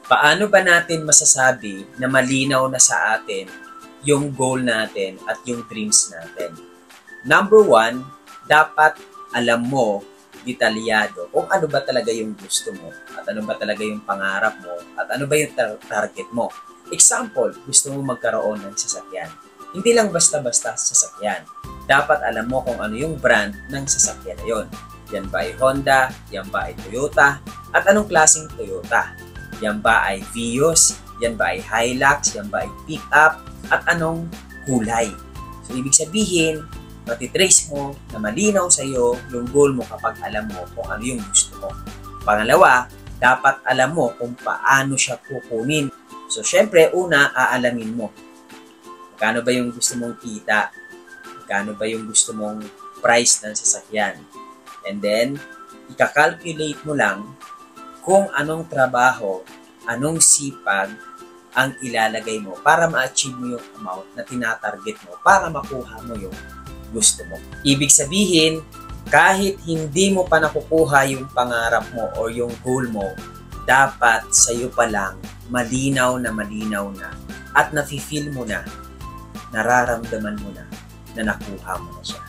Paano ba natin masasabi na malinaw na sa atin yung goal natin at yung dreams natin? Number one, dapat alam mo detalyado kung ano ba talaga yung gusto mo at ano ba talaga yung pangarap mo at ano ba yung target mo. Example, gusto mo magkaroon ng sasakyan. Hindi lang basta-basta sasakyan. Dapat alam mo kung ano yung brand ng sasakyan na yun. Yan ba ay Honda? Yan ba ay Toyota? At anong klaseng Toyota? Yan ba ay Vios? Yan ba ay Hilux? Yan ba ay pickup? At anong kulay? So, ibig sabihin, matitrace mo na malinaw sa iyo yung goal mo kapag alam mo kung ano yung gusto mo. Pangalawa, dapat alam mo kung paano siya kukunin. So, syempre, una, aalamin mo. Magkano ba yung gusto mong kita? Magkano ba yung gusto mong price ng sasakyan? And then, ika-calculate mo lang kung anong trabaho, anong sipag ang ilalagay mo para ma-achieve mo yung amount na tinatarget mo para makuha mo yung gusto mo. Ibig sabihin, kahit hindi mo pa nakukuha yung pangarap mo o yung goal mo, dapat sa'yo pa lang malinaw na at nafe-feel mo na, nararamdaman mo na nakuha mo na siya.